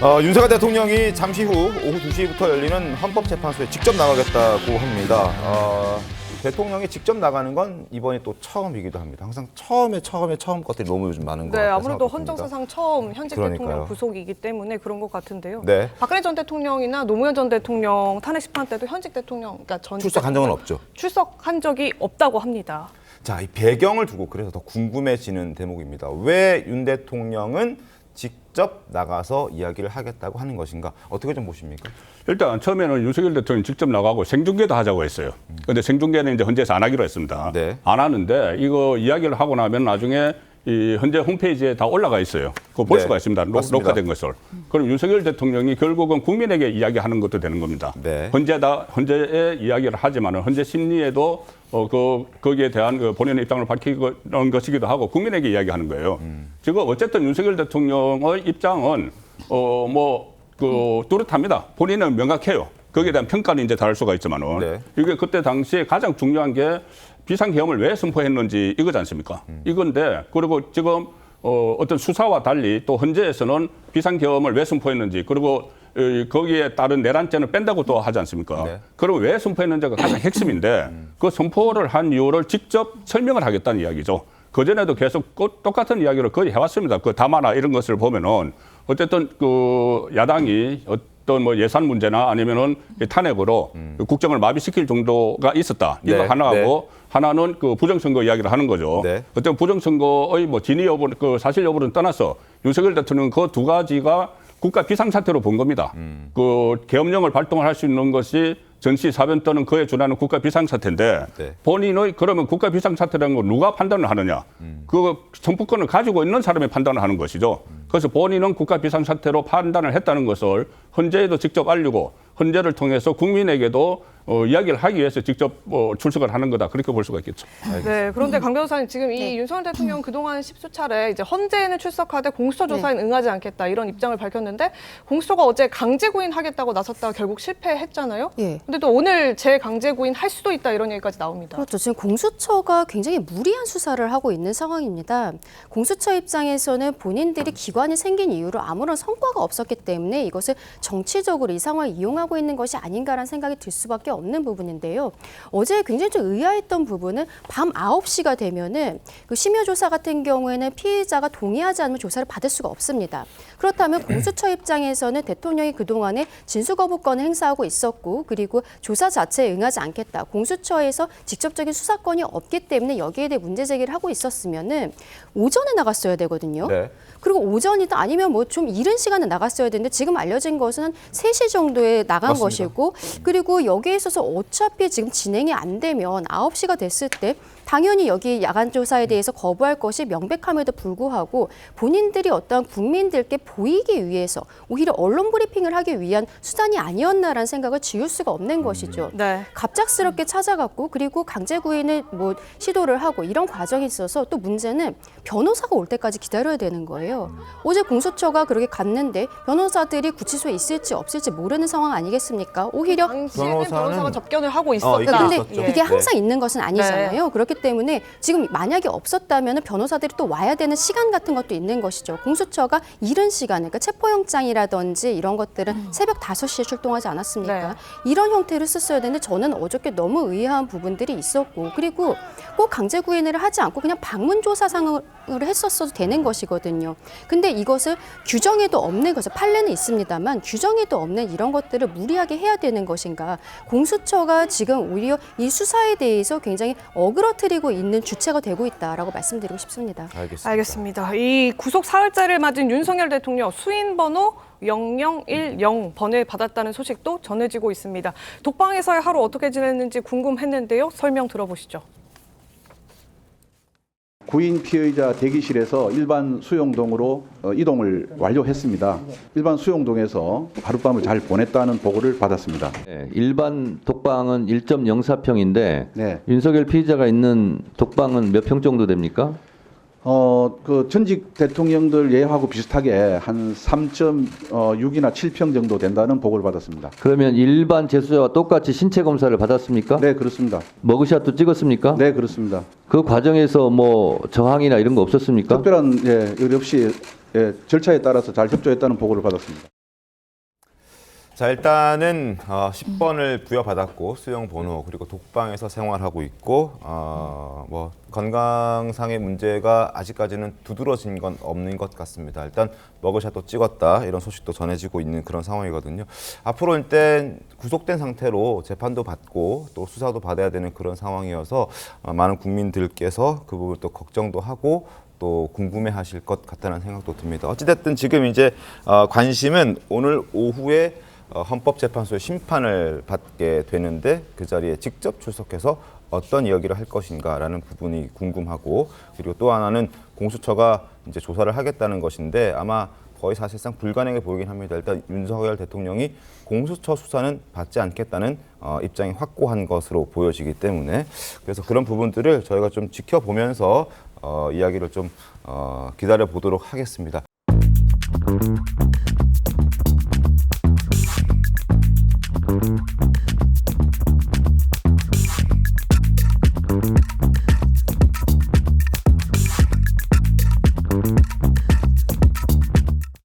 윤석열 대통령이 잠시 후 오후 2시부터 열리는 헌법재판소에 직접 나가겠다고 합니다. 대통령이 직접 나가는 건 이번이 또 처음이기도 합니다. 항상 처음 것들이 너무 요즘 많은 것 네, 같아요. 아무래도 헌정사상 처음 현직 그러니까요. 대통령 구속이기 때문에 그런 것 같은데요. 네. 박근혜 전 대통령이나 노무현 전 대통령 탄핵 심판 때도 현직 대통령, 그러니까 전 출석한 적은 없죠. 출석한 적이 없다고 합니다. 자, 이 배경을 두고 그래서 더 궁금해지는 대목입니다. 왜 윤 대통령은 직접 나가서 이야기를 하겠다고 하는 것인가? 어떻게 좀 보십니까? 일단 처음에는 윤석열 대통령이 직접 나가고 생중계도 하자고 했어요. 그런데 생중계는 이제 헌재에서 안 하기로 했습니다. 네. 안 하는데 이거 이야기를 하고 나면 나중에 이 헌재 홈페이지에 다 올라가 있어요. 그거 볼 네, 수가 있습니다. 맞습니다. 녹화된 것을. 그럼 윤석열 대통령이 결국은 국민에게 이야기하는 것도 되는 겁니다. 네. 헌재에 이야기를 하지만은 헌재 심리에도 거기에 대한 그 본인의 입장을 밝히는 것이기도 하고 국민에게 이야기하는 거예요. 지금 어쨌든 윤석열 대통령의 입장은 뚜렷합니다. 본인은 명확해요. 거기에 대한 평가는 이제 다를 수가 있지만은 네. 이게 그때 당시에 가장 중요한 게 비상계엄을 왜 선포했는지 이거지 않습니까? 이건데 그리고 지금 어떤 수사와 달리 또 헌재에서는 비상계엄을 왜 선포했는지 그리고 거기에 따른 내란죄는 뺀다고 또 하지 않습니까? 네. 그리고 왜 선포했는지가 가장 핵심인데 그 선포를 한 이유를 직접 설명을 하겠다는 이야기죠. 그전에도 계속 똑같은 이야기를 거의 해왔습니다. 그 담화나 이런 것을 보면은 어쨌든 그 야당이 어떤 뭐 예산 문제나 아니면은 탄핵으로 국정을 마비시킬 정도가 있었다. 이거 네, 하나하고 하나는 그 부정선거 이야기를 하는 거죠. 네. 어떤 부정선거의 뭐 진위 여부, 그 사실 여부는 떠나서 윤석열 대통령은 그 두 가지가 국가 비상사태로 본 겁니다. 그 계엄령을 발동을 할 수 있는 것이 전시 사변 또는 그에 준하는 국가 비상사태인데 네. 본인의 그러면 국가 비상사태라는 걸 누가 판단을 하느냐? 그 선포권을 가지고 있는 사람이 판단을 하는 것이죠. 그래서 본인은 국가 비상사태로 판단을 했다는 것을 헌재에도 직접 알리고 헌재를 통해서 국민에게도 이야기를 하기 위해서 직접 출석을 하는 거다. 그렇게 볼 수가 있겠죠. 네, 그런데 강 변호사님 지금 이 윤석열 대통령 그동안 10수차례 이제 헌재에는 출석하되 공수처 조사에는 응하지 않겠다 이런 입장을 밝혔는데 공수처가 어제 강제 구인하겠다고 나섰다가 결국 실패했잖아요. 예. 근데 또 오늘 재강제 구인 할 수도 있다 이런 얘기까지 나옵니다. 그렇죠. 지금 공수처가 굉장히 무리한 수사를 하고 있는 상황입니다. 공수처 입장에서는 본인들이 기관이 생긴 이후로 아무런 성과가 없었기 때문에 이것을 정치적으로 이 상황을 이용하고 있는 것이 아닌가라는 생각이 들 수밖에 없는 부분인데요. 어제 굉장히 좀 의아했던 부분은 밤 9시가 되면은 그 심야조사 같은 경우에는 피의자가 동의하지 않으면 조사를 받을 수가 없습니다. 그렇다면 공수처 입장에서는 대통령이 그동안에 진술거부권을 행사하고 있었고 그리고 조사 자체에 응하지 않겠다. 공수처에서 직접적인 수사권이 없기 때문에 여기에 대해 문제 제기를 하고 있었으면은 오전에 나갔어야 되거든요. 네. 그리고 오전이든 아니면 뭐 좀 이른 시간에 나갔어야 되는데 지금 알려진 것은 3시 정도에 나간 맞습니다. 것이고 그리고 여기에 있어서 어차피 지금 진행이 안 되면 9시가 됐을 때 당연히 여기 야간 조사에 대해서 거부할 것이 명백함에도 불구하고 본인들이 어떤 국민들께 보이기 위해서 오히려 언론 브리핑을 하기 위한 수단이 아니었나라는 생각을 지울 수가 없는 것이죠. 네. 갑작스럽게 찾아갔고 그리고 강제 구인을 뭐 시도를 하고 이런 과정이 있어서 또 문제는 변호사가 올 때까지 기다려야 되는 거예요. 어제 공수처가 그렇게 갔는데 변호사들이 구치소에 있을지 없을지 모르는 상황 아니겠습니까? 오히려 당시에는 변호사가 변호사는- 접견을 하고 있었다. 있긴 근데 있었죠. 그게 항상 있는 것은 아니잖아요. 네. 그렇기 때문에 지금 만약에 없었다면 변호사들이 또 와야 되는 시간 같은 것도 있는 것이죠. 공수처가 이른 시간에 그러니까 체포영장이라든지 이런 것들은 새벽 5시에 출동하지 않았습니까? 네. 이런 형태를 썼어야 되는데 저는 어저께 너무 의아한 부분들이 있었고 그리고 꼭 강제 구인을 하지 않고 그냥 방문조사상으로 했었어도 되는 것이거든요. 근데 이것을 규정에도 없는 것을 판례는 있습니다만 규정에도 없는 이런 것들을 무리하게 해야 되는 것인가. 공수처가 지금 오히려 이 수사에 대해서 굉장히 어그러뜨리고 있는 주체가 되고 있다라고 말씀드리고 싶습니다. 알겠습니다. 이 구속 사흘째를 맞은 윤석열 대통령 수인 번호 0010번을 받았다는 소식도 전해지고 있습니다. 독방에서의 하루 어떻게 지냈는지 궁금했는데요. 설명 들어보시죠. 구인 피의자 대기실에서 일반 수용동으로 이동을 완료했습니다. 일반 수용동에서 하룻밤을 잘 보냈다는 보고를 받았습니다. 네, 일반 독방은 1.04평인데 네. 윤석열 피의자가 있는 독방은 몇 평 정도 됩니까? 그 전직 대통령들 예하고 비슷하게 한 3.6이나 7평 정도 된다는 보고를 받았습니다. 그러면 일반 재수자와 똑같이 신체 검사를 받았습니까? 네, 그렇습니다. 머그샷도 찍었습니까? 네, 그렇습니다. 그 과정에서 뭐 저항이나 이런 거 없었습니까? 특별한 의뢰 없이 절차에 따라서 잘 협조했다는 보고를 받았습니다. 자, 일단은 10번을 부여받았고 수용 번호 그리고 독방에서 생활하고 있고 뭐 건강상의 문제가 아직까지는 두드러진 건 없는 것 같습니다. 일단 머그샷도 찍었다 이런 소식도 전해지고 있는 그런 상황이거든요. 앞으로 일단 구속된 상태로 재판도 받고 또 수사도 받아야 되는 그런 상황이어서 많은 국민들께서 그 부분 또 걱정도 하고 또 궁금해하실 것 같다는 생각도 듭니다. 어찌됐든 지금 이제 관심은 오늘 오후에 헌법재판소의 심판을 받게 되는데 그 자리에 직접 출석해서 어떤 이야기를 할 것인가라는 부분이 궁금하고 그리고 또 하나는 공수처가 이제 조사를 하겠다는 것인데 아마 거의 사실상 불가능해 보이긴 합니다. 일단 윤석열 대통령이 공수처 수사는 받지 않겠다는 입장이 확고한 것으로 보여지기 때문에 그래서 그런 부분들을 저희가 좀 지켜보면서 이야기를 좀 기다려 보도록 하겠습니다.